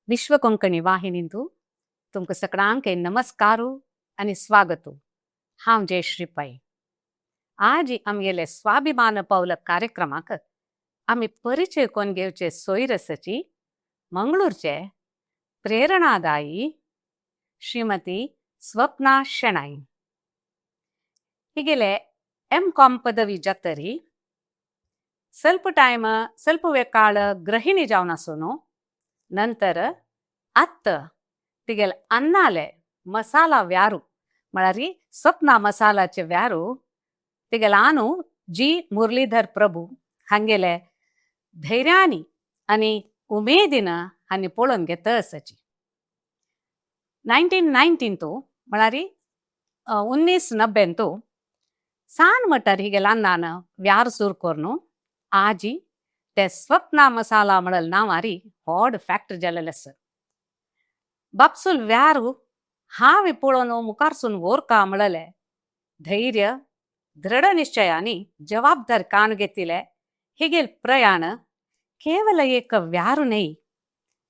विश्व कोंकणी वाहिनींतू तुमकां सगळ्यांक नमस्कार आणि स्वागत. हांव जयश्री पै. आज आमगेले स्वाभिमान पावल कार्यक्रमाक आमी परिचय कोण घेवचे सोयर आसाची मंगळूरचे प्रेरणादायी श्रीमती स्वप्ना शेणाई. हिगेले M.Com पदवी जातरी ಸ್ವಲ್ಪ ಕಾಲ ಗೃಹಿಣಿ ಜಾವನಸೋನು ನಂತರ ಅತ್ತ तिगेल अन्नाले मसाला व्यारू म्हळ्यार स्वप्ना मसालाचे व्यारू तिगेल आनु जी मुरलीधर प्रभू हांगेले धैर्यानी आणि उमेदीन हांणी पळोवन घेता आसाची. 1919 म्हळ्यार 1990 सान म्हटल्यार हिगेल अन्नान व्यार सुरू कोरनु आजी ते स्वप्ना मसाला म्हणल नावारी व्हड फॅक्टरी जालेले आसा. बापसूल व्यारू हांव पळोवन मुखारसून वोरका म्हणले धैर्य दृढ निश्चयानी जबाबदारी कान घेतिले हिगेल प्रयाण केवल एक व्यारू न्ही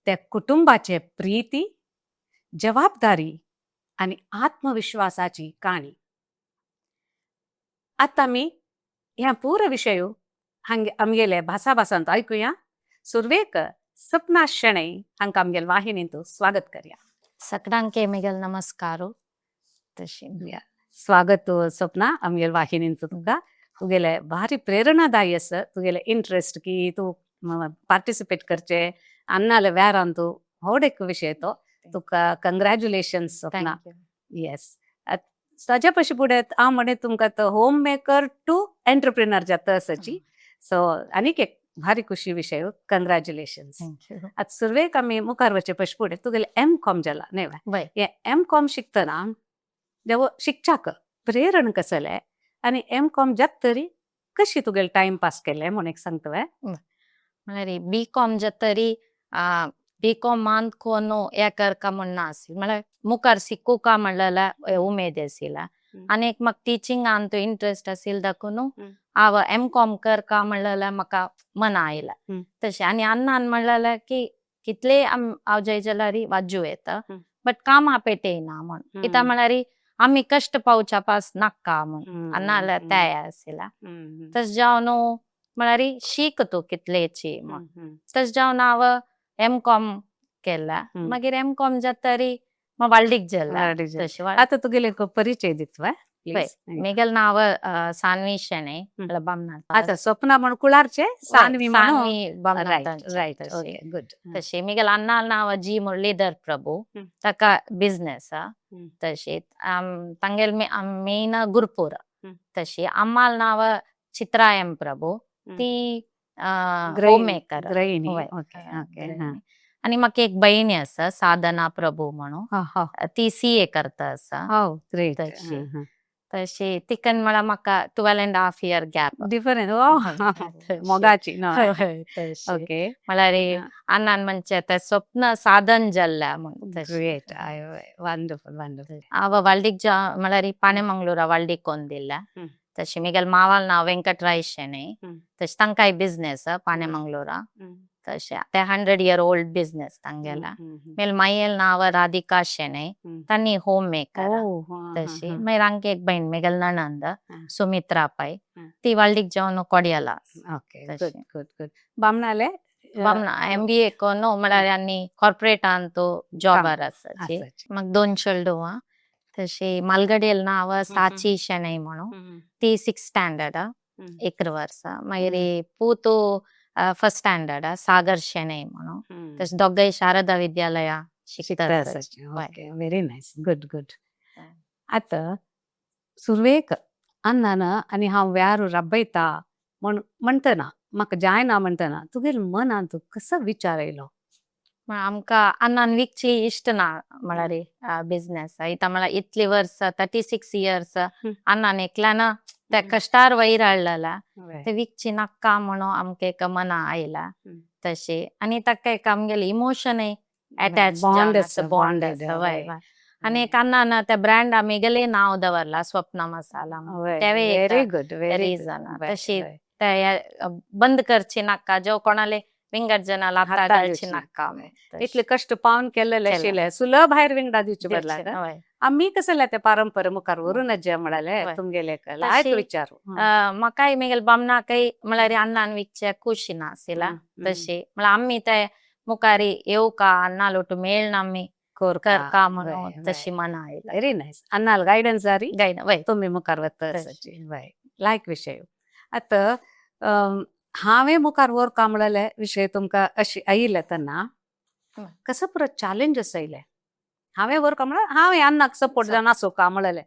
ते कुटुंबाचे प्रीती जबाबदारी आणि आत्मविश्वासाची काणी. आता मी ह्या पूर विषय आमगेले भासांत ऐकूया. सुरवेक स्वप्ना शेणै हांकां आमगेल वाहिनींतू स्वागत करया. सगळ्यांके मिगेल नमस्कार. तशी स्वागत स्वप्ना आमगेल वाहिनींतू. तुगेले भारी प्रेरणादायी आसा तुगेले इंटरेस्ट की तू पार्टिसिपेट करचे अन्नाले व्यारांतू व्हड एक विषय तो. तुका कंग्रॅच्युलेशन्स स्वप्ना. येस. ताज्या पशी फुडें हांव म्हणें तुमकां तो होम मेकर टू एंटरप्रिनर जाता आसाची. सो आनीक एक भारी खुशी विषय. कंग्रॅच्युलेशन्स. आता सुरवेक आमी मुखार वचे पयस फुडें तुगेले M.Com जाला न्ही. हे M.Com शिकतना जेवो शिक्षाक प्रेरण कसले आनी M.Com जातरी कशी तुगेले टाइम पास केले म्हण एक सांगता. म्हळ्यार B.Com जातरी B.Com मानकोनो याकरका म्हण नासली. म्हळ्यार मुखार शिकूका म्हणल्यार उमेद आशिल्ला आनी म्हाका टिचिंगान तो इंटरेस्ट आशिल्लो दाखून हांव M.Com करका म्हणल्यार म्हाका मना आयला तशें. आनी अन्नान म्हणलें की कितले हांव जय जाल्यार वाजू येता बट कामा पेटयना म्हण. कित्याक म्हळ्यार आमी कश्ट पावच्या पास नाका म्हण अन्नाला तयार आशिल्ला. तशें जावन म्हळ्यार शीक तूं कितलेची म्हण. तशें जावन हांव M.Com केला. मागीर M.Com जातरी वाळडीक गेला. आता तुगेले परिचय दितवा. मिगेल नाव सान्वी शेणै बामनाथ. आता स्वप्ना म्हण कुळारचे सान्वी गुड. तशें मिगेल अन्नाल नाव जी मुरलीधर प्रभू ताका बिझनेस तशें तांगेल मेन गुरपूर. तशी अम्माल नाव चित्रा M प्रभू ती होम मेकर. आणि म्हाका एक बहिणी आसा साधना प्रभू म्हणून ती CA करता आसा. तशी तिकन म्हळ्यार म्हाका 12.5 year गॅप डिफरंट मोगाची. म्हळ्यार अन्नान म्हणचे ते स्वप्न साधन जाल्ल्या म्हण. ग्रेट. Wonderful wonderful. हांव वाळडीक म्हळ्यार पाणेमंगळूरा वाळडीक कोन्न दिल्या. तशी मिगेल मावाल नाव वेंकटराय शेणै. तशें तांकांय बिझनेस पाणेमंगळूरा. तशें ते 100 year old business तांगेला. Mail Mayel नाव राधिका शेणै तांणी होम मेकर. तशी मागीर आमकां एक बहीण मिगेल नणंद सुमित्रा पै ती वाळडीक जावन कोड्याला. बामनाले बामना MBA कोन्नो म्हळ्यार आनी कॉर्पोरेटान तो जॉबार आसा. म्हाका 2 चेडूं. तशी मालगडेल नाव साची शेणै म्हणून ती 6th standard 11 वर्सां. मागीर पूत फर्स्ट स्टँडर्ड सागर शेणै म्हणून. तशें दोगांय शारदा विद्यालया शिकता. Very nice. Good good. आता सुरवेक अन्नान आनी हांव व्यारू राबयता म्हणटना म्हाका जायना म्हणटना तुगेल मनान तू कसो विचार येयलो. आमकां अन्नान विकची इश्ट ना म्हळ्यार बिझनेस. इता म्हळ्यार इतली वर्सां 36 years अन्नान एकल्यान त्या कश्टार वयर हाडलेला ते विकची नाका म्हणून आमकां एक मना आयला. तशी आनी ताका एक आमगेले इमोशनय अटॅच बॉन्ड आसा. आनी एक अन्नान त्या ब्रँड आमगेले नाव दवरला Swapna Masala. Very good. Reason तशी बंद करची नाका. जो कोणाले विंगड जनाल आता हातान घालची दिवची नाका वय. इतले कष्ट पावन केलेले केलं. आशिल्ले सुलभ भायर विंगडा दिवचे बदलाक वय आम्ही कसले ते पारंपरा मुखार व्हरूनच जे म्हणाले वय. तुमगेले लायक तशी, विचारू म्हाकाय मेगेल बामणाकय म्हळ्यार अन्नान विकचे खुशी नासिला तशी म्हळ्यार आम्ही ते मुखारी येऊ का अन्ना लोटू मेळना आम्ही करका म्हणून तशी मना आयला व्हेरी नाईस अन्नाल गायडन्स जारी गायना वय तुम्ही मुखार वतची वय लायक विषय आता हांवें मुखार व्हर कांबळले विशय तुमकां अशी आयिल्ले तेन्ना कसं परत चॅलेंजस आयले हांवें व्हर कांबळ हांवें अन्नाक सपोर्ट जावन आसो कांबळले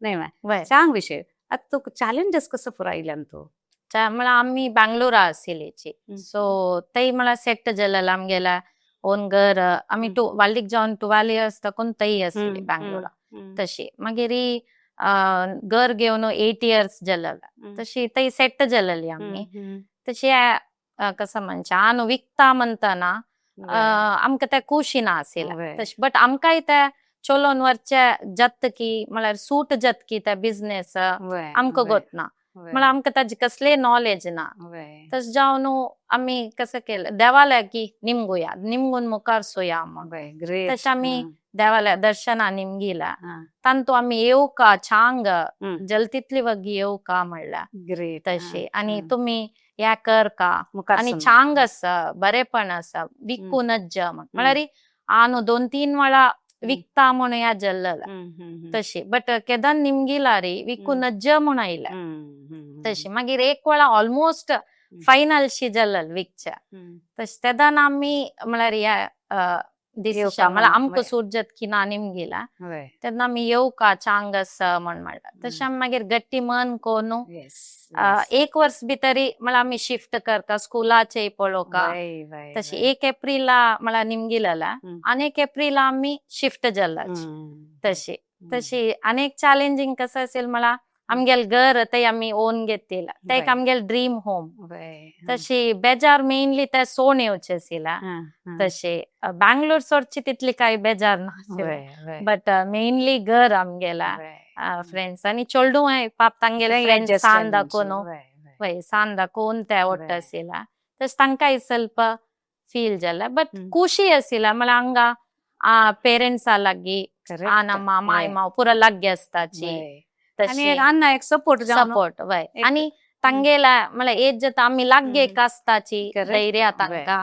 नाही वय सांग विषय आता तुका चॅलेंजस कसं पुरो आयल्यान तू म्हळ्यार आम्ही बँगलोरा आसिल्लीची सो थंय म्हळ्यार सेट जालेला आमगेला ओन घर आम्ही वाल्डीक जावन 12 years ताकून थंय आसली बँगलोरा तशी मागीर घर घेवन 8 years जालेला तशी थंय सेट जालेली आम्ही तशी कसं म्हणचे हांव विकता म्हणटाना आमकां ते खुशी ना आसिल्लें तशें बट आमकांय ते चलोन व्हरचे जत की म्हळ्यार सूट जत की ते बिझनेस आमकां गोतना म्हळ्यार आमकां ताजी कसलेय नॉलेज ना तशें जावन आमी कसं केलें देवाल्या की निमगुया निमगून मुखार सोया म्हणून तशें आमी देवाल्या दर्शना निमगिला तांतू आमी येवका छांग जलतीतली वगी येवका म्हणल्यार तशी आनी तुमी हे कर का आनी छांग आसा बरेपण आसा विकूनच जा म्हळ्यार हांव 2-3 वेळा विकता म्हणून या जल्लला तशी बट केदार निमगिला रे विकूनच जा म्हणून आयल्या तशी मागीर एक वेळा ऑलमोस्ट फायनलशी जाल्लें विकच्या तशें तेदान आमी म्हळ्यार ह्या डिसिशन म्हळ्यार आमकां सूट जत की ना निमगिला तेन्ना आमी येवका छांग आसा म्हणल्यार तशें आमी मागीर गट्टी मन कोन 1 वर्स भितरी म्हळ्यार आमी शिफ्ट करता स्कुलाचे पळोवका तशी 1 एप्रिला म्हळ्यार निमगिला आनी 1 एप्रिला आमी शिफ्ट जाल्लाची तशी तशी आनीक चॅलेंजींग कसं असेल म्हळ्यार आमगेल घर थंय आमी ओन घेतलेला ते एक आमगेल ड्रीम होम तशी बेजार मेनली ते सोन येवचे आसिला तशी बँगलोर सोडची तितली काय बेजार ना बट मेनली घर आमगेला फ्रेंड्स आनी चोल्डू पाप तांगेले फ्रेंड्स सान दाखोवन वय सान दाखोवन ते ओट्ट आसिला तशें तांकांय ಸ್ವಲ್ಪ फील जाला बट खुशी आसिला म्हळ्यार हांगा पेरेंट्सा लागीं ನಮ್ಮ ಮಾಯಿ ಮಾವ ಪೂರ ಲಗ್ಗೆ ಆಸ್ತಾಚಿ अन्न एक सपोर्ट सपोर्ट वय आनी तांगेला म्हळ्यार एज जाता आमी लागे कास्ताची धैर्य तांकां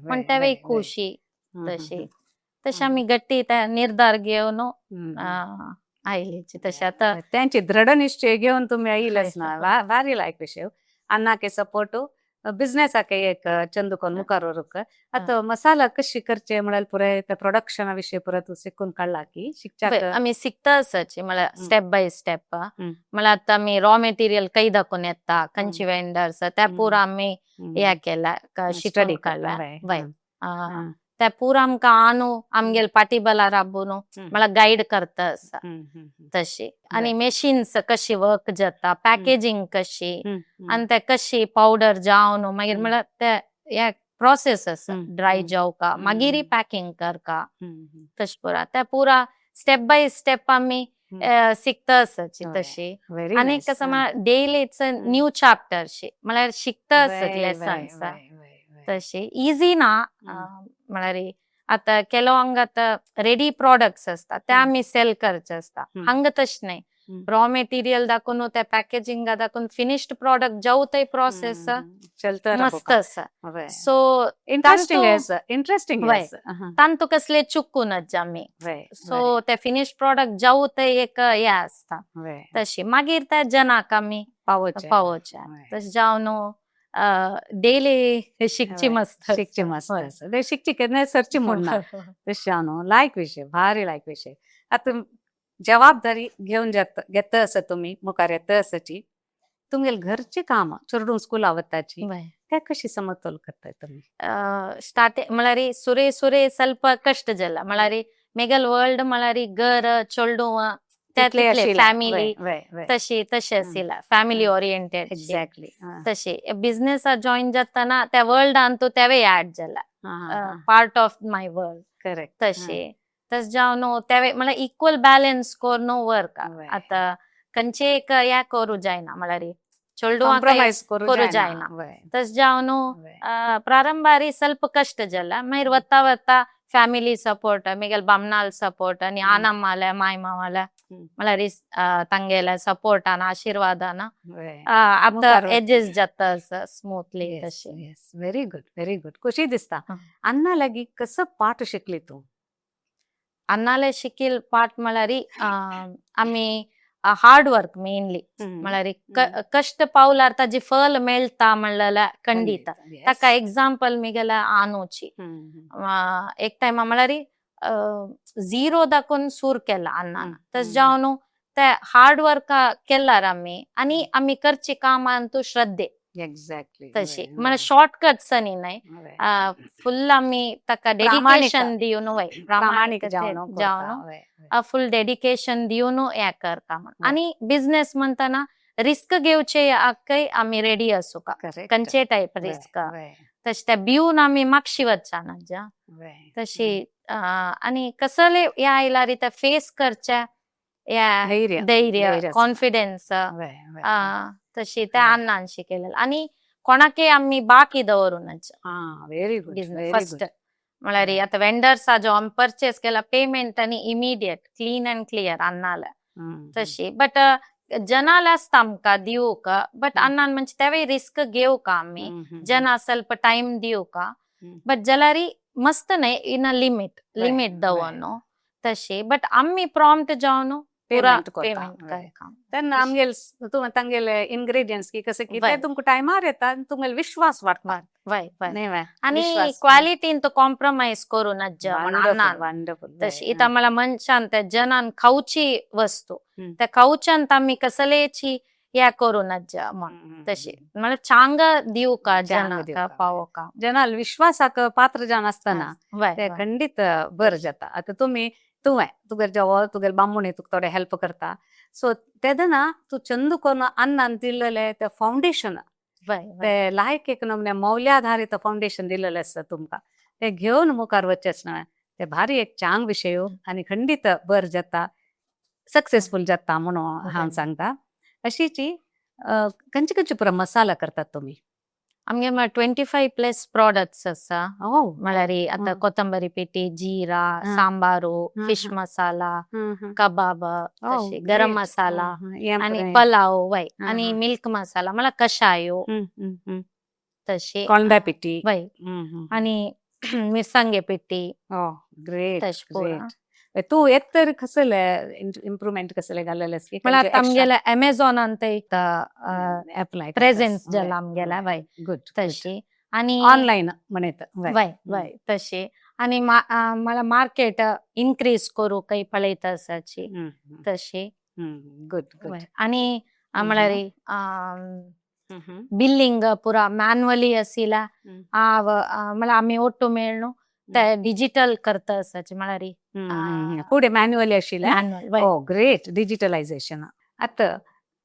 म्हणटा वे खुशी तशी तशी आमी गट्टी ते निर्धार घेवन आयलीची तशें आतां त्यांची दृढ निश्चय घेवन तुम्ही आयिल्लेच ना भारी लायक विषय अन्नाके सपोर्ट बिझनेसाके एक चंदुकोन मुखार व्हरूंक आता मसाला कशी करचे म्हळ्यार पुरे त्या प्रोडक्शना विशयी पुरे तू शिकून काडला की शिकच्याक आमी शिकता आसाची म्हळ्यार स्टेप बाय स्टेप म्हळ्यार आतां आमी रॉ मटेरियल खंय दाखोवन येता खंयची वेंडर्स त्या पुरा आमी हे केला शिकून काडला वय ते पुरा आमकां आणू आमगेल पाठीबला राबून म्हळ्यार गायड करता आसा तशी आनी मेशिन्स कशी वर्क जाता पॅकेजिंग कशी आनी ते कशी पावडर जावन मागीर म्हळ्यार ते हे प्रोसेस आसा ड्राय जावका मागीर पॅकिंग करका तशें पुरा ते पुरा स्टेप बाय स्टेप आमी शिकता आसाची तशी आनी कसं म्हळ्यार daily it's a new chapter शी म्हळ्यार शिकता आसत लेसन्स तशी इजी ना म्हळ्यार आतां केलोंक आतां रेडी प्रोडक्ट्स आसता ते आमी सेल करचे आसता हांगा तशें न्हय रॉ मटेरियल दाखोवन ते पॅकेजिंगा दाखोवन फिनिश्ड प्रोडक्ट जाऊ ते प्रोसेस मस्त आसा सो इंटरेस्टिंग तांतू कसले चुकूनच आमी सो ते फिनिश्ड प्रोडक्ट जाऊ ते एक हे आसता तशी मागीर त्या जनाक आमी पावोवचे तशें जावन डेली शिकची मस्त शिकची केन्ना सरची म्हणना तशें न्हू लायक विशय भारी लायक विशय आतां जबाबदारी घेवन घेता आसा तुमी मुखार येता आसाची तुमगेल घरची काम चेडूं स्कूला वताची ते कशी समतोल करताय तुमी स्टार्टिंग म्हळ्यार सुरे ಸ್ವಲ್ಪ कष्ट जाला म्हळ्यार मेगल वर्ल्ड म्हळ्यार घर चेडूं फॅमिली तशी आसिला फॅमिली ओरिएंटेड एक्झॅक्टली तशी बिझनेस जॉईन जातना त्या वर्ल्डान तो तेवे ऍड जाला part of my world correct तशी तस जावन तेवे म्हळ्यार इक्वल बॅलन्स कोरून वर्क आतां खंयचे एक या करू जायना म्हळ्यार चोल्डू काही कॉम्प्रोमाइज करू करू जायना. जायना. वय, तस जावनु वय. ಪ್ರಾರಂಭಾರಿ ಸ್ವಲ್ಪ ಕಷ್ಟ ಜಲ್ಲ ಮೈರ್ ವತ್ತಾ ವತ್ತಾ ಫ್ಯಾಮಿಲಿ ಸಪೋರ್ಟ್ ಮಿಗಲ್ ಬಮ್ನಾಲ್ ಸಪೋರ್ಟ್ అని ಆನಮ್ಮಲ ಮಾಯಮಾವಲ ಮಲರಿ ತಂಗೆಲ ಸಪೋರ್ಟ್ ಅನ ಆಶೀರ್ವಾದನ वय. आता मुखार एजेस वरती. जाता स्मूथली Yes, तशी yes. Very good, very good. खुशी दिसता. हं. अन्ना लागी कसं पाठ शिकली तू? अन्नाले शिकील पाठ मलारी आम्ही हार्ड वर्क मेनली मलारी कष्ट पावलार ताजी फल मेळता म्हणलेला खंडित Yes. ताका एक्झाम्पल मिगेला आणूची एक टाइम मलारी झिरो दाखवून सूर केला अण्णान तस जावनु ते हार्ड वर्क केल्यार आम्ही आम्ही करची कामांतू श्रद्धे एक्झॅक्टली. तशी मला शॉर्टकट्स आणि नाही फुल आम्ही ताका डेडिकेशन दिवन वय प्रामाणिक जावनु जावनो. फुल डेडिकेशन दिवन हे करता म्हण आणि बिझनेस म्हणताना रिस्क घेवचे आकय आम्ही रेडी असू का कंचे टाईप रिस्क तशी त्या भिवून आम्ही मागशी वचचा ना जा तशी आणि कसले या आयला रित्या फेस करच्या या धैर्य कॉन्फिडन्स तशी त्या अण्णान शिकलेलं आणि कोणाके आम्ही बाकी दवरूनच व्हेरी गुड. बिझनेस फर्स्ट म्हळ्यार आता वेंडर्स जो आम्ही परचेस केला पेमेंट आणि इमिडिएट क्लीन अँड क्लियर अन्नाला तशी बट जनाला असता आमका दिवूक बट अन्नान म्हणजे त्यावेळी रिस्क घेऊ का आम्ही जना ಸ್ವಲ್ಪ टाइम दिवू का बट जलारी मस्त नाही इन अ लिमिट दवनो तशी बट आम्ही प्रॉम्प्ट जावनो पुरा पेमेंट करता त्यांना आमगेल तुम्ही तांगेल इन्ग्रेडियंट्स की कसं की ते तुमको टाइमार येतात तुम्हाला विश्वास वाटतात. नाही वय. आणि क्वालिटीन तो कॉम्प्रोमाइज करून वंडरफुल. तशी इथं मला मनशान त्या जनान खाऊची वस्तू त्या खाऊच्यान आम्ही कसलेची या करूनच म्हण तशी मला चांग देऊ का जनाका पावो का जनाल विश्वासाक पात्र जन असताना ते खंडित बर जाता. आता तुम्ही तुगेर जेव्हा तुगेर बामुणी तुका थोडे हेल्प करता सो तेदना तू चंद कोन अन्न दिल्लेले ते फाउंडेशन ते लायक एक नमने मौल्याधारित फाउंडेशन दिलेले असतं तुमका ते घेऊन मुखार वचचेच ना ते भारी एक चांग विषय आणि खंडित बर जाता सक्सेसफुल जाता म्हणून हांव सांगता. अशीची खंयचे पुरा मसाला करतात तुम्ही? आमगे 25+ प्रॉडक्ट्स असा म्हळ्यार आता कोथंबरी पेटी जीरा सांबारू फिश मसाला कबाब तशी गरम मसाला आणि पलाव वय आणि मिल्क मसाला मला कषायो तशी कोळंबे पेटी वय आणि मिरसांगे पेटी ग्रेट तशी पुरा तू एक तर कसले इम्प्रुव्हमेंट कसले घाललेस की मला आमगेला अमेझॉन ಅಂತ अप्लाय प्रेझेन्स जला आमगेला वय गुड तशी आणि ऑनलाईन म्हणत वय तशी आणि मला मार्केट इन्क्रीज करू काही पळयत असाची तशी गुड आणि म्हळ्यार बिल्लिंग पुरा मॅन्युअली असिला मला आम्ही ओट्टू मेळणू ते डिजिटल करता असाची म्हळ्यार पुढे मॅन्युअली आशिल्ले. Great digitalisation. आता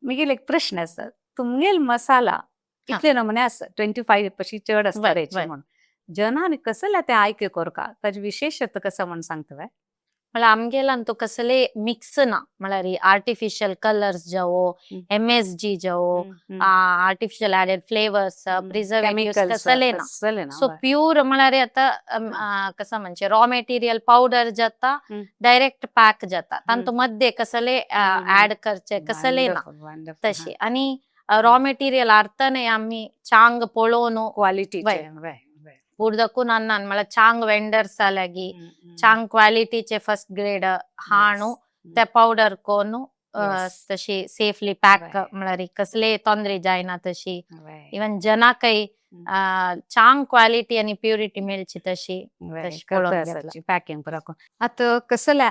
मुगेल एक प्रश्न आसा तुमगेल मसाला इतले नमुने आसा 25 पशी चड आसता म्हणून जनान कसले ते आयके करका ताजी विशेषता कसा म्हणून सांगता? मला आमगेला तो कसले मिक्स ना म्हळ्यार आर्टिफिशियल कलर्स जावो MSG जावो आर्टिफिशियल ऍडेड फ्लेवर्स प्रिझर्वेटिव्हस कसले ना सो प्युअर म्हळ्यार आता कसं म्हणजे रॉ मटेरियल पावडर जाता डायरेक्ट पॅक जाता तांतो मध्ये कसले ऍड करचे कसले ना तशी आणि रॉ मटेरियल अर्थने आम्ही चांग पळोवन क्वालिटी उर्दकून अन्नान मला चांग वेंडर्स लागी चांग क्वालिटीचे फर्स्ट ग्रेड हाणू त्या पावडर कोनू तशी सेफली पॅक म्हळ्यार कसले तोंदरे जायना तशी इवन जना काही चांग क्वालिटी आणि प्युरिटी मेळची तशी पॅकिंग आता कसले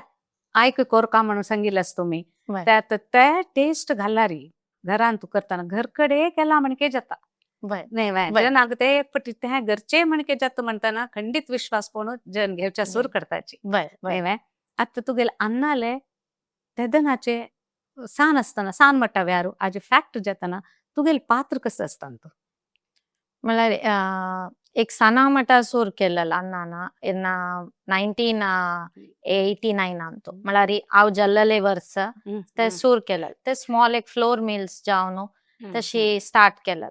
आयक कोरका म्हणून सांगितलंस तुम्ही त्यात ते टेस्ट घालणारी घरान तू करताना घरकडे केला म्हणके जाता नाही जन ते एक पटी त्या घरचे म्हणके जात म्हणताना खंडित विश्वास पण जन घेवच्या सूर करताची आता तुगेल अन्नाले तेदनाचे सान असताना सान मट्टा व्यारू आजे फॅक्ट जाताना तुगेल पात्र कसं असताना म्हळ्यार एक सना मटा सूर केलेला अन्नाना इನ್ನ 1989 अंतू म्हळ्यार हांव जल्लले वर्स ते सूर केलेले ते स्मॉल एक फ्लोर मिल्स जावन तशी स्टार्ट केलं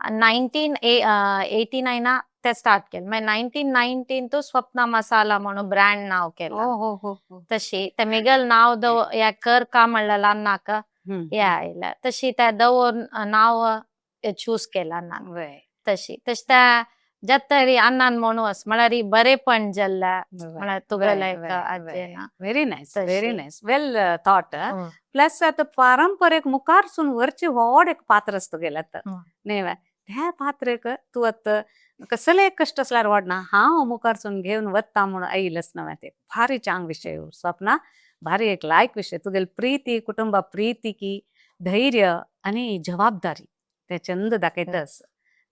1989 ते स्टार्ट केलं मागीर 1919 तो स्वप्न मसाला म्हणून ब्रँड नाव केलं हो हो हो तशी ते मिगल नाव या कर का म्हणलं अन्नाक या आयला तशी त्या दवर नाव चूज केला ನಾನು तशी तशी त्या जत्तरी अन्नान म्हणूस म्हळ्यार बरेपण जल्ला म्हळ्यार तुका लायक अज्जेना व्हेरी नायस तशी. व्हेरी नायस वेल थॉट हं. प्लस आता पारंपरिक मुखारसून वरची व्हड एक पात्र असतो गेला तर हं. न्हय त्या पात्रेक तू आता कसले कष्ट असल्यार व्हडना हांव मुखारसून घेवन वत्ता म्हणून आयलस नव्हे ते भारी चांग विषय स्वप्ना भारी एक लायक विषय तुगेल प्रीती कुटुंब प्रीतीकी धैर्य आणि जबाबदारी ते चंद दाखयतस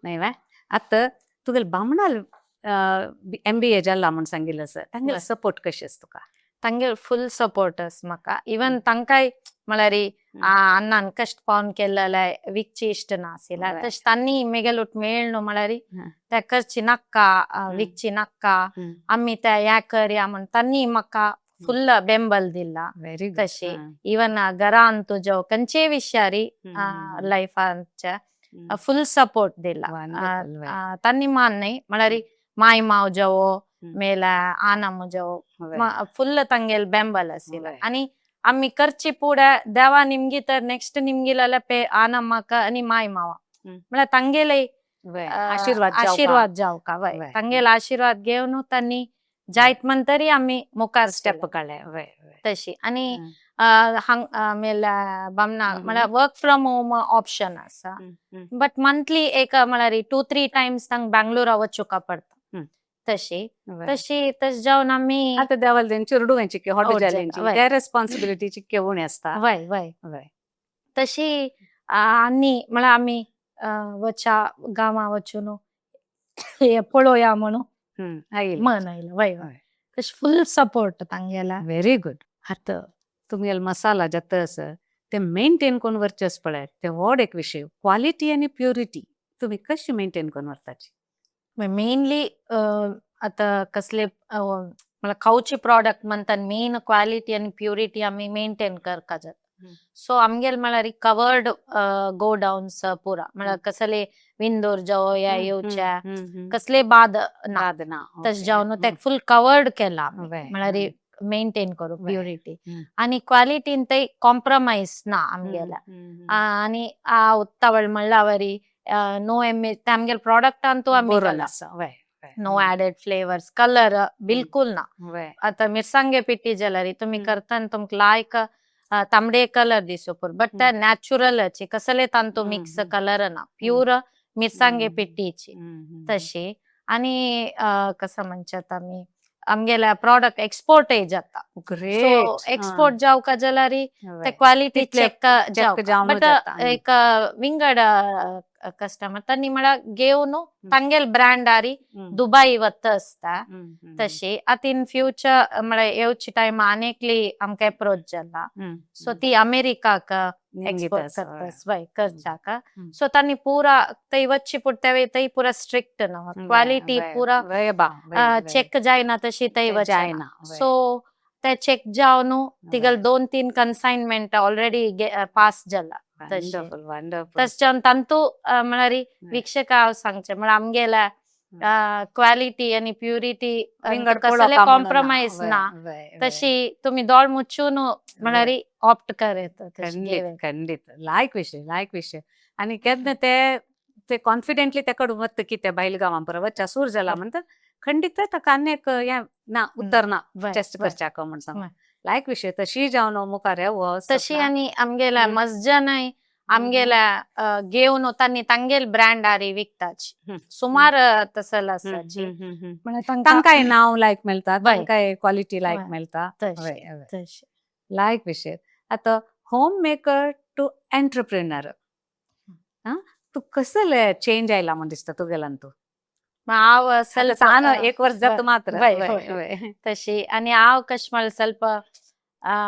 न्हय आता तुगेल बामणाल MBA जाल्ला म्हणून सांगिल्लस तांगेल बरं. सपोर्ट कशी आस तुका तांगेल फुल सपोर्टस म्हाका इवन तांकांय म्हळ्यार अन्नान कश्ट पावन केल्लें विकची इश्ट नाशिल्ला Right. तशें तांणी मेगेलूट मेळ्ळो म्हळ्यार हं. ते करची नाका विकची नाका आमी ते हें करया म्हण तांणी म्हाका फुल बेंबल दिला व्हेरी तशी इवन घरान तुजो खंयचे विशयारी लायफांचे फुल सपोर्ट दिला तांणी मान न्हय म्हळ्यार माय माव जावो ಮೇಲ ಆನಮ್ಮ ಜಾವ್ ಫುಲ್ ತಂಗೆಲ್ ಬೆಂಬಲ ಆಸಿಲ್ಲ आणि आम्ही करची पुढे देवा निमगी तर नेक्स्ट निमगीला पे आनम्माक आणि माय मावा म्हळ्यार तांगेले आशीर्वाद जाव का वय तांगेल आशीर्वाद घेवन त्यांनी जायत म्हणतरी आम्ही मुखार स्टेप काडले तशी आणि ಆಮೇಲೆ ಬಮ್ನ म्हळ्यार वर्क फ्रॉम होम ऑप्शन आसा बट मंथली एक म्हळ्यार 2-3 टाइम्स तांक बेंगलोरा वचूका पडता तशी तश जावन आमी आता देवाल चिरडू चिक्के हॉट जालेंची त्या रेस्पॉन्सिबिलिटी चिक्के उणी आसता वय वय तशी आनी म्हळ्यार आमी वचा गांवा वचून पळोवया म्हणून मन आयलं वय वय तश फुल सपोर्ट तांगेला व्हेरी गुड आता तुमगेल मसाला जत आस ते मेंटेन कोण वरचेस पळय ते व्हड एक विषय क्वालिटी आणि प्युरिटी तुम्ही कशी मेंटेन कोण व्हरताची मेनली आता कसले मला खाऊचे प्रॉडक्ट म्हणतात मेन क्वालिटी आणि प्युरिटी आम्ही मेंटेन करता जात सो आमगेल म्हळ्यार कवर्ड गोडाउन्स पुरा म्हळ्यार कसले विंदोर जावं या येवच्या कसले बाद ना तश जावन ते फुल कवर्ड केला म्हळ्यार मेंटेन करू प्युरिटी आणि क्वालिटीन ते कॉम्प्रोमाइज ना आमगेला आणि उतावळ म्हणल्यार नो आमगेल प्रॉडक्टान तो आमी नो ऍडेड फ्लेवर्स कलर बिलकुल ना आता मिरसांगे पिट्टी जाल्यार तुम्ही करता तुमक लायक तांबडे कलर दिसो पूर बट ते नॅचरल कसले तांतू मिक्स कलर ना प्युर मिरसांगे पिट्टीची तशी आणि कसं म्हणतात आम्ही आमगेला प्रॉडक्ट एक्सपोर्ट जाता एक्सपोर्ट जावका जाल्यार ते क्वालिटी चेक बट एक विंगड कस्टमर तांणी म्हळ्यार घेवन तांगेल ब्रँड आरी दुबई वत्त आसता तशी आता इन फ्युचर म्हळ्यार येवची टायम आनेकली आमकां अप्रोच जाला सो ती अमेरिकाक एक्सपोर्ट करचाक सो तांणी पुरा थंय वच्ची पुरते थंय पुरा स्ट्रिक्ट ना क्वालिटी पुरा चेक जायना तशी थंय वचना सो ते चेक जावन तिगल 2-3 कन्साइनमेंट ऑलरेडी पास जाला तश जावन तांतू म्हळ्यार वीक्षक हांव सांगचे म्हळ्यार आमगेला क्वालिटी आणि प्युरिटी कसले कॉम्प्रोमाइज ना तशी तुम्ही दोळ मुच्चून म्हळ्यार ऑप्ट करत खंडित लायक विषय आणि केन्ना ते कॉन्फिडेंटली तेकड वत की ते बायल गांवां परत वच्चा सूर जाला म्हणटा खंडित ताका आनीक ना उत्तर ना टेस्ट करच्याक म्हण सांग लायक विषय तशी जावन मुखार तशी आणि आमगेला मस्जनय आमगेला घेवन तांणी तांगेल ब्रँड आरी विकताची सुमार तसल आसाची तांकांय नाव लायक मेळटा तांकांय क्वालिटी लायक मेळटा लायक विषय आता होम मेकर टू एंटरप्रेनर तू कसले चेंज आयला म्हण दिसता तुगेल्यान तू हांव ಸ್ವಲ್ಪ एक वर्ष जाता मात्र तशी आणि हांव कशें म्हळ्यार ಸ್ವಲ್ಪ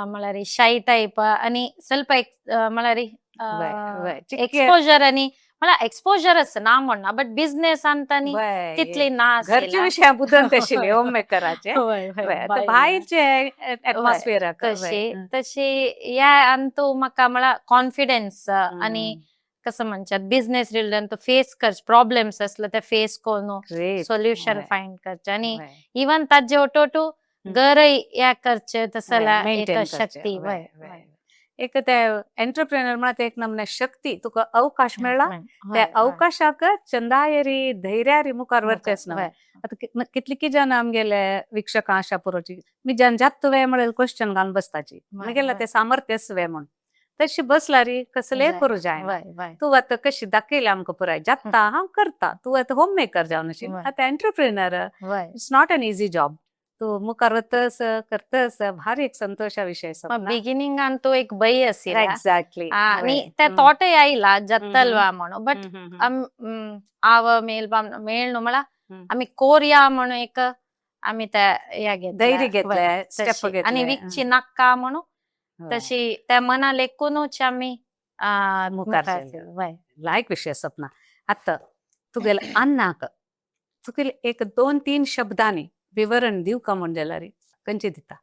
म्हळ्यार शाय टायप आणि ಸ್ವಲ್ಪ म्हळ्यार एक्सपोजर आणि म्हळ्यार एक्सपोजरच ना म्हणना बट बिझनेस आनी तितली ना घरचे विशय बुदन तशिले होम मेकराचे भायरचे एटमॉस्फियर तशी या अंतू म्हाका म्हळ्यार कॉन्फिडन्स आणि कसं म्हणतात बिझनेस रिलेटेड फेस करच प्रॉब्लेम्स असलं ते फेस करून ग्रेट सॉल्युशन फाइंड करचे आणि वय इवन ताजे ओटोटू हम्म. घरय या करचे तसला एक मेंटेन शक्ती वय एक ते एंटरप्रेनर म्हणत एक नमने शक्ती तुका अवकाश मेळला त्या अवकाशाक चंदायरी धैर्यारी मुखार वरचेच ना आता कितली जण आमगेले वीक्षक आशा पुरोची मी जन जास्त वेळ मिळेल क्वेश्चन घालून बसताची मगेला ते सामर्थ्यच वे म्हण तशी बसला री कसले करू जाय तू आता कशी दाखयली आमकां पुराय जाता हांव करता तू आता होम मेकर जावन अशी आता entrepreneur it's not an easy job तू मुखार वतस करतस भारी एक संतोषा विषय बिगिनिंगान तो एक भय असेल एक्झॅक्टली आणि त्या थॉट आयला जत्तल्वा म्हणून बट आव मेल मेळ न्हू म्हणला आम्ही कोरया म्हणून एक आम्ही त्या या धैर्य घेतल्या घेतले स्टेप तशी. आणि घेतले विकची नाका म्हणून तशी त्या मना लेकूनच आम्ही मुखार लायक विषय सपना आता तुगेले अन्नाक तुगेले एक 2-3 शब्दांनी विवरण दिव का म्हण जाल्यार खंयचे दिता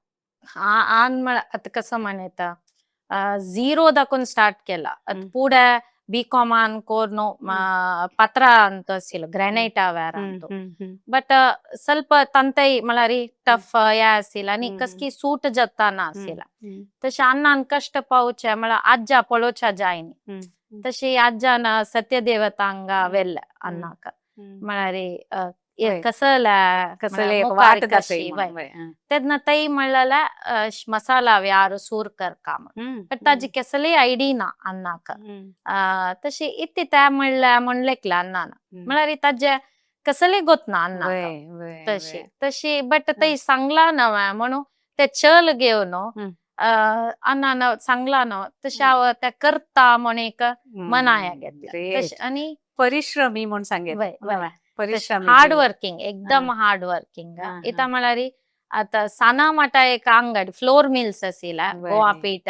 आन म्हळ्यार आता कसं म्हणता झिरो दाखवून स्टार्ट केला पुढे ಬಿಕಾಮಾನ್ ಕೋರ್ನು ಪತ್ರ ಅಂತ ಅಸಿಲ್ ಗ್ರಾನೈಟ್ ಅವೇರ ಅಂತ ಬಟ್ ಸ್ವಲ್ಪ ತಂತೈ ಮಳಾರಿ ಟಫ್ या असिल आणि कसकी सूट जत्ताना असिल तशी अण्णान कष्ट पावचे मला आज्जा पळोच्या जायनी तशी आज्जान सत्यदेवतांगा वेल अण्णाक म्हळ्यारी कसले वाट कशी तेदना तई म्हणला मसाला यार सूर कर काम बट ताजी कसले आयडी ना अण्णाक तशी इत्ती त्या म्हणलेकला अण्णान म्हळ्यार ताजे कसले गोत ना अण्णाक तशी बट तई सांगला नव म्हणून ते चल घेवन अण्णान सांगला न तशी हांव त्या करता म्हण एक मनाया घेतल्या आणि परिश्रमी म्हणून सांगेल हार्ड वर्किंग एकदम हार्ड वर्किंग इता म्हळ्यार आता साना माटा एक अंगडी फ्लोर मिल्स असिला गोवा पीठ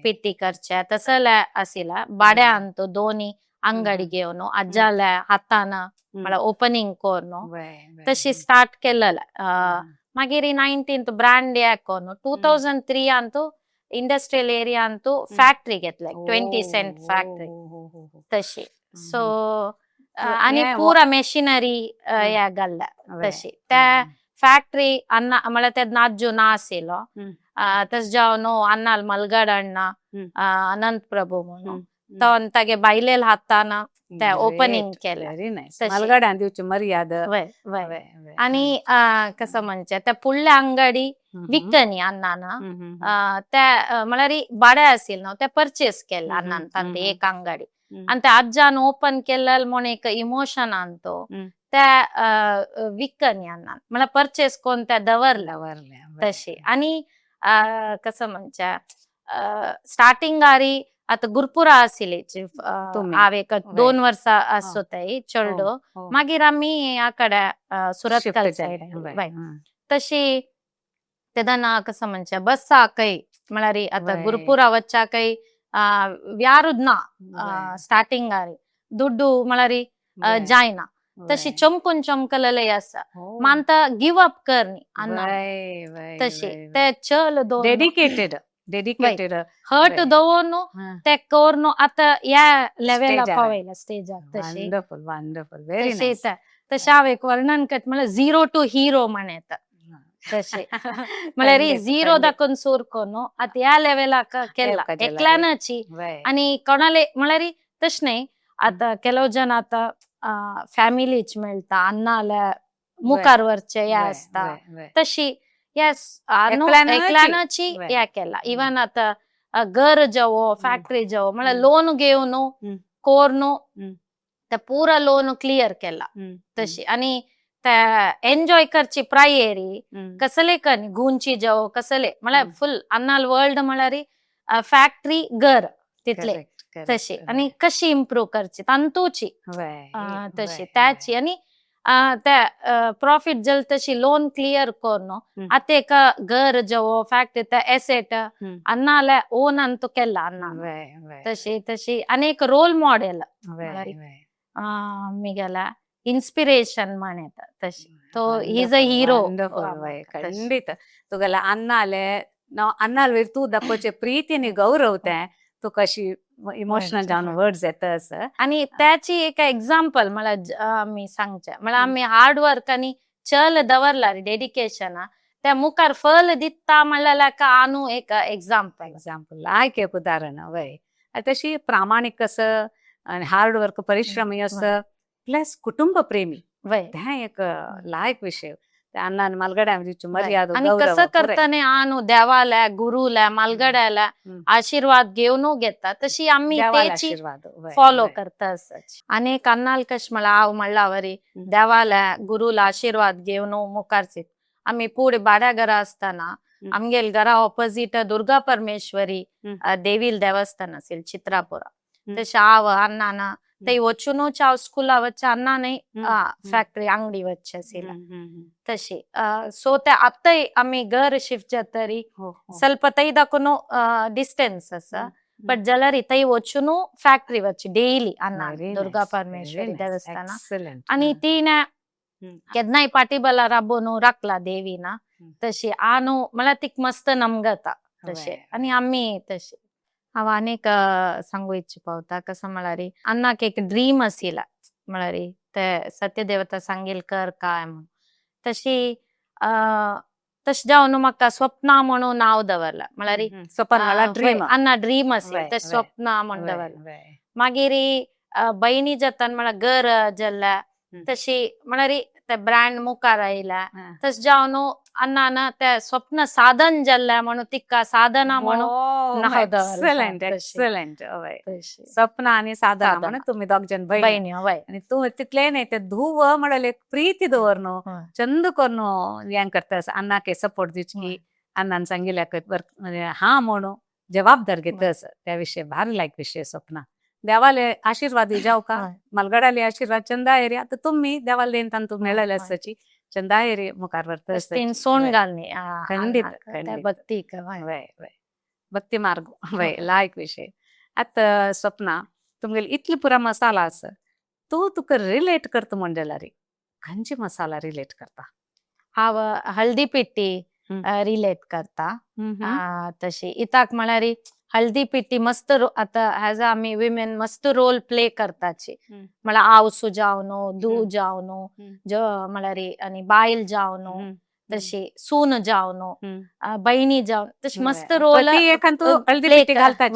पिट्टी करचे तसले असिला बाड्या अंतू दोन्ही अंगडी घेवन अज्जाले हातान म्हळ्यार ओपनिंग कोरनो तशी स्टार्ट केलेला मागीर 19th brand याकोन 2003 Antu industrial area Antu factory घेतले 20 सेंट फॅक्टरी तशी सो आणि पुरा मेशिनरी या घाल्ल्या तशी त्या फॅक्टरी अन्न म्हळ्यार ते नाजो ना आसिलो तस जावन अन्नाल मलगड अण्णा अनंत प्रभू म्हणून तो तागे बायलेल हातान ते ओपनिंग केले मलगड्यान दिवची मर्याद आणि कसं म्हणचे त्या पुडल्या अंगडी विकनी अण्णान त्या म्हळ्यार बाड्या आसिल न्हू ते परचेस केला अण्णान तांते एक अंगडी आणि त्या अज्जान ओपन केलेल म्हण एक इमोशन आणतो त्या विकनी अण्णान म्हळ्यार परचेस कोण त्या दवरल्या तशी आणि कसं म्हणच्या स्टार्टिंगारी आता गुरपुरा आसिली हांव एक 2 वर्सां आसोताय चेडो मागीर आमी आकडे सुरतकल सायड तशी तेदना कसं म्हणच्या बस्सा कೈ म्हळ्यार आता गुरपुरा वच्चाकೈ व्यारुद ना स्टार्टिंगारी ದುಡ್ಡು म्हळ्यार जायना तशी चमकून चमकलेले आसा मानत गिव अप करनी अण्णा तशी ते चल डेडिकेटेड हर्ट दवरनु ते कोरनु आता या लेवला पावयला स्टेजाक तशी वंडरफुल तशी हांव एक वर्णन करता म्हळ्यार 0 to hero म्हणेता तशी म्हळ्यार 0 दाखोवन सूर कोन्नु आता या लेवलाक केला एकल्यानची आणि कोणाले म्हळ्यार तशें न्ही आता ಕೆಲವು जन आता फॅमिलीच मेळटा अन्नाले मुखार वरचे या आसता तशी येस एकल्यानची या केला इवन आता घर जावो फॅक्टरी जावो म्हळ्यार लोन घेवन कोरनु ते पुरा लोन क्लियर केला तशी आणि ते एन्जॉय करची प्रायेरी कसले कनी गुंची जावो कसले म्हळ्यार फुल अन्नाल वर्ल्ड म्हळ्यार फॅक्टरी घर तितले तशी आणि कशी इम्प्रूव्ह करची तांतूची तशी त्याची आणि त्या प्रॉफिट जल तशी लोन क्लियर कोरनो आता एक घर जावो फॅक्टरी त्या एसेट अन्नाले ओन अंतू केला अन्ना तशी अनेक रोल मॉडेल मिगेला इन्स्पिरेशन म्हणेता तशी तो इज अ हिरो ಖಂಡಿತ तुगेला अन्नाले ನಾವು अन्नाल तू दाखोवचे प्रीतीने गौरवते तू कशी इमोशनल जावन हय. वर्ड्स येता असं आणि त्याची एक एक्झाम्पल मला मी सांगचे मला आम्ही हार्ड वर्क आणि चल दवरला रे डेडिकेशन त्या मुखार फल दिता म्हणल्यार का आणू एक एक्झाम्पल एक्झाम्पल लायक एक उदाहरण वय तशी प्रामाणिक असं आणि हार्ड वर्क परिश्रमी असं प्लस कुटुंब प्रेमी वय त्या एक लायक विषय त्या अण्णान मलगड्या मर्यादा आणि गौरव कसं पुरे. करताने आणू देवाला गुरुला मालगड्याला हम्म. आशीर्वाद घेऊन घेता तशी आम्ही देवाला त्याची आशीर्वाद वय, फॉलो वय. करता असच आणि कन्नाल कश मला हांव म्हणला वरी हम्म. देवाला गुरुला आशीर्वाद घेवन मुखारचे आम्ही पुढे भाड्या घरा असताना आमगेल घरा ऑपोजिट दुर्गा परमेश्वरी देवील देवस्थान असेल चित्रापुरा तशे हांव अण्णाನ ते वचून चाव स्कूला वच्चे अण्णाने ಫ್ಯಾಕ್ಟರಿ ಅಂಗಡಿ ವಚ್ಚಸಿಲ್ಲ ತಶಿ ಸೊ ते आत्ताही आम्ही घर शिफ्ट जातरी ಸ್ವಲ್ಪ ತೈದಕ್ಕೂ ಡಿಸ್ಟೆನ್ಸ್ ಅಸ ಬಟ್ ಜಲರಿ ತೈ ವಚುನು ಫ್ಯಾಕ್ಟರಿ ವಚ್ಚಿ ಡೈಲಿ ಅನ್ನ ದುರ್ಗಾ ಪರಮೇಶ್ವರಿ ದೇವಸ್ಥಾನ आणि तिने केदनाय पाठीबला राबोनु राखला देवीना तशी आनु मला तिक मस्त नमगता तशे आणि आम्ही तशे हांव अनेक सांगू इच्छिता कसं मला रे अन्नाक एक ड्रीम असिला मला रे ते सत्यदेवता सांगेल कर काय म्हणून तशी तश जावन म्हाका स्वप्ना म्हणून नाव दवरला मला रे ड्रीम अन्ना ड्रीम असेल ते स्वप्ना म्हणून दवरला मागीर बहिणी जातान मला घर जल्ला तशी मला रे ते ब्रँड मुखार आयला तस जावन अण्णान ते स्वप्न साधन जल्ला म्हणून तिका साधना म्हणून नाव दवरला एक्सलंट स्वप्न आणि साधना म्हणून तुम्ही दोग जन बहिणी वय आणि तू तितले नाही ते धुव म्हणाले प्रीती दवरनो चंद करनो हें करतास अण्णाके सपोर्ट दिवची अण्णान सांगिल्ल्या हा म्हणू जबाबदार घेतस त्याविषयी भारी लायक विषय स्वप्न देवाले आशीर्वाद जाऊ का मलगडाले आशीर्वाद चंदा एरी आता तुम्ही देवाला देन तू मिळाले असताची चंदा एरी मुखार वर्तस सोन घालणे खंडित भक्ती भक्ती मार्ग वय लायक विषय आता स्वप्ना तुमगेल इतली पुरा मसाला अस तू तुका रिलेट करता म्हणजेला रे खंयची मसाला रिलेट करता हांव हळदी पिट्टी रिलेट करता तशी इताक म्हळ्यार हळदी पिट्टी मस्त आता ऍज आम्ही विमेन मस्त रोल प्ले करताची म्हळ्यार आवसू जावनो धू जावनो म्हळ्यार आणि बायल जावनो तशी सून जावनो बहिणी जावन तशी मस्त रोल हळदी पिट्टी घालता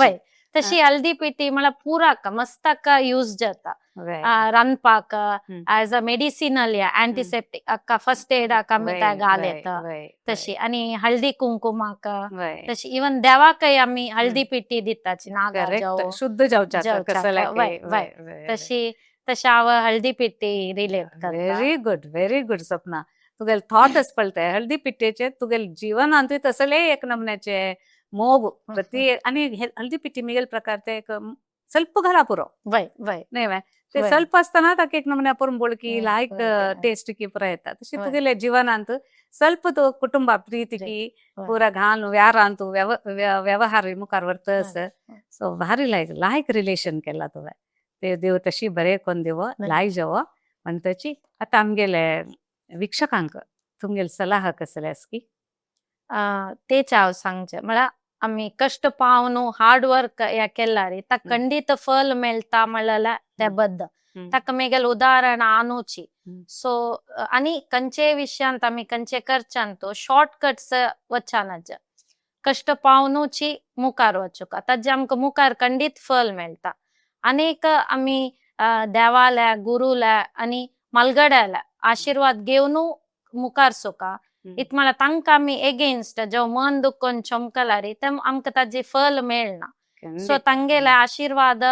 तशी हल्दी पिट्टी मला पुराक मस्ताक यूज जाता रनपाक ऍज अ मेडिसिनल या अँटीसेप्टिक अक्का फर्स्ट एड आम्ही त्या घालता तशी आणि हळदी कुंकुमाक तशी इवन देवाकय आम्ही हळदी पिट्टी दिताची नाग शुद्ध जावच्या तशी तशी हांव हळदी पिट्टी रिलेट करता व्हेरी गुड स्वप्ना तुगेल थॉटच पळते हळदी पिट्टेचे तुगेल जीवनांत तसले एक नमण्याचे मोग प्रति आणि हळदी पिट्टी मिगेल प्रकार ते एक ಸ್ವಲ್ಪ घाला पुरो नाही ते ಸ್ವಲ್ಪ असताना ताका एक नमन्या पुरून बोळकी लायक टेस्ट की पुरा येता तशी तुगेले जीवनांत ಸ್ವಲ್ಪ तो कुटुंबा प्रीती की पुरा घाल व्यारांत व्यवहार मुखार वर्तस सो भारी लायक रिलेशन केला तुवें ते देव तशी बरे कोण देव लायक जाव म्हणतची आता आमगेले वीक्षकांक तुमगेल सलाह कसले की तेच हांव सांगचे म्हळ्यार आम्ही कष्ट पावन हार्ड वर्क या केला रे ताका खंडित फल मेळटा म्हणल्यार त्या बद्द ताका मेगेल उदाहरण आणूची सो आणि खंयचे विशयांत आम्ही खंयचे करच्यान तो शॉर्टकट्स वचानच कष्ट पावनूची मुखार वचूक ताजे आमकां मुखार खंडीत फल मेळटा अनेक आम्ही देवाल्या गुरुल्या आणि मलगड्याला आशीर्वाद घेवन मुखार सोका इत मला तांकां आमी एगेन्स्ट जो मन दुखोन चमकला रे ते आमकां ताजे फल मेळना सो तांगेले आशीर्वाद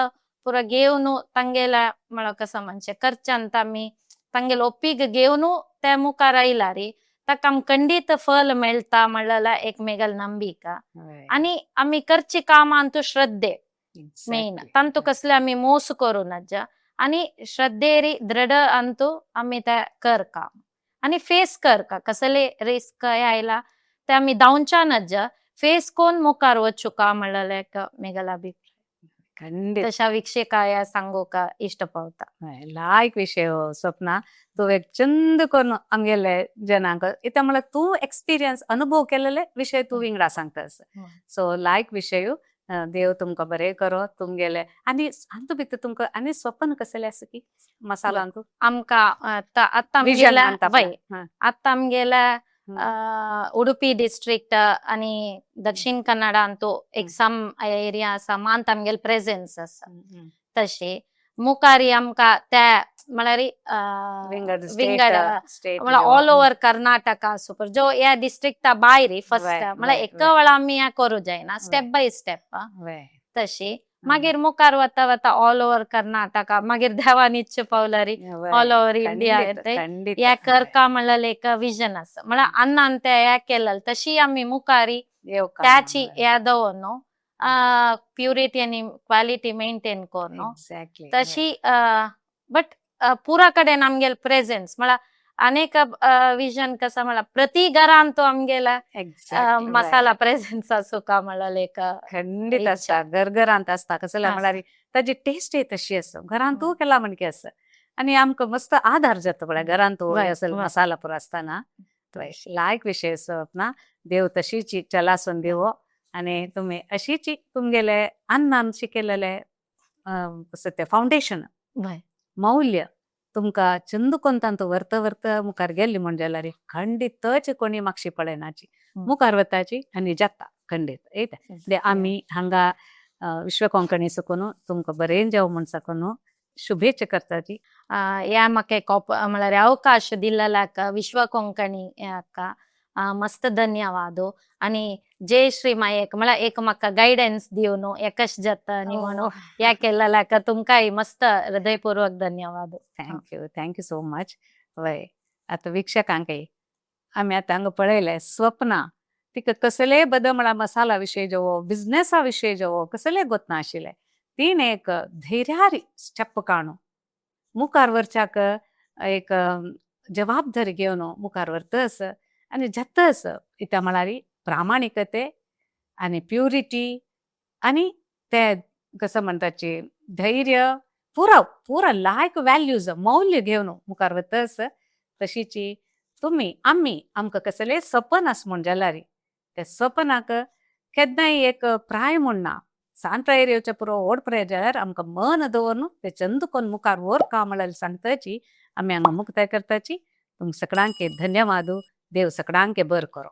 पुरो घेवन तांगेले म्हळ्यार कसं म्हणजे करच्यांत आमी तांगेले ओप्पीक घेवन ते मुखार आयला रे ताका आमकां खंडीत फल मेळटा म्हणल्यार एक मेगल नंबिका आणि आमी करची कामांत श्रद्धे मेन तांतू कसले आमी मोस करू नज आणि श्रद्धेरी दृढ अंतू आमी ते करका आणि फेस करका कसले रिस्क आयला ते आम्ही धांवच्यानच फेस कोण मुखार वचूका म्हणल्यार एक मेगल अभिप्राय तशा विक्षेकाया सांगूका इष्ट पावता लायक विषय स्वप्ना तू एक चंद करून आमगेले जनांक इता म्हळ्यार तू एक्सपिरियन्स अनुभव केलेले विषय तू विंगडा सांगतास सो लायक विषय देव तुमकां बरें करो तुमगेले आनी सांगतो भितर तुमकां आनी स्वप्न कसलें आसा की मसालांतू आमकां आतां विजन आमगेल्या म्हणटा वय पळय. हा. आतां आमगेल्या हं. उडुपी डिस्ट्रिक्ट आनी दक्षिण कन्नडांतू एक सम एरिया आसा मांत आमगेले प्रेझेन्स आसा हं. तशें मुखारी आमकां त्या म्हळ्यार विंगड विंगड स्टेट म्हळ्यार ऑल ओव्हर कर्नाटका सुपर जो ह्या डिस्ट्रिक्टा भायर फर्स्ट वय, म्हळ्यार वय, एका वेळा आमी हें करूं जायना स्टेप वय. बाय स्टेप वय. तशी मागीर मुखार वता वता ऑल ओव्हर कर्नाटका मागीर देवान इच्छा पावल्यार ऑल ओव्हर इंडिया येते खंडीत हे करता म्हणल्यार एक विजन आसा म्हळ्यार अन्नान ते हे केलें तशी आमी मुखारी त्याची हे दवरनो प्युरिटी आनी क्वालिटी मेंटेन करनो एक्झॅक्टली तशी बट पुरा कडेन आमगेले प्रेझेन्स म्हळ्यार अनेक विजन कसा म्हळ्यार प्रति घरान तो आमगेला मसाला प्रेझेन्स आसूं का म्हळ्यार एक खंडीत इच्छा. आसता घरघरांत आसता कसले आसता. म्हळ्यार ताजी टेस्ट तशी आसा घरान तूं केला म्हणके आसा आनी आमकां मस्त आधार जाता म्हळ्यार घरान तूं वय, असल वय. मसाला पुरो आसतना लायक विशय स्वप्ना देव तशीच चलासून दिवो आनी तुमी अशीच तुमगेले अन्नान शिकेलेले कसं ते फावंडेशन वय. मौल्य तुमकां चंदुकोन तांतू व्हरता व्हरता मुखार गेल्ली म्हणजे जाल्यार खंडीतच कोणी मागशी पळयनाची मुखार वताची आनी जाता खंडीत येता म्हणजे आमी हांगा विश्व कोंकणी सुकून तुमकां बरें जेव म्हण साकून शुभेच्छा करताची ह्या म्हाका एक म्हळ्यार अवकाश दिल्ल्याक विश्व कोंकणी हाका मस्त धन्यवाद आनी जय श्री मायेक म्हळ्यार एक म्हाका गायडन्स दिवन हे कशें जाता आनी म्हणून ह्या केल्ल्याक तुमकांय मस्त हृदयपूर्वक धन्यवाद थँक्यू सो मच वय आतां विक्षकांकय आमी आतां हांगा पळयलें स्वप्ना तिका कसलेय बदल म्हळ्यार मसाला विशय जेवो बिझनेसा विशय जेवो कसलेय गोत नाशिल्ले तीन एक धैर्यारी स्टेप काडून मुखार वरच्याक एक जबाबदारी घेवन मुखार व्हरतस आनी जातस इता म्हळ्यार प्रामाणिकते आनी प्युरिटी आनी ते कसं म्हणटाची धैर्य पुरा लायक व्हॅल्यूज मौल्य घेवन मुखार वतस तशीची तुमी आमी आमकां कसलेय सपन आस म्हण जाल्यार ते सपनाक केन्नाय एक प्राय म्हूण ना सांत येवचे पुरो व्हड प्रय जाल्यार आमकां मन दवरून ते चंदुकोन मुखार व्हर का म्हळ्यार सांगताची आमी हांगा मुक्ताय करताची तुमकां सगळ्यांक धन्यवाद देव सगळ्यांक बर करो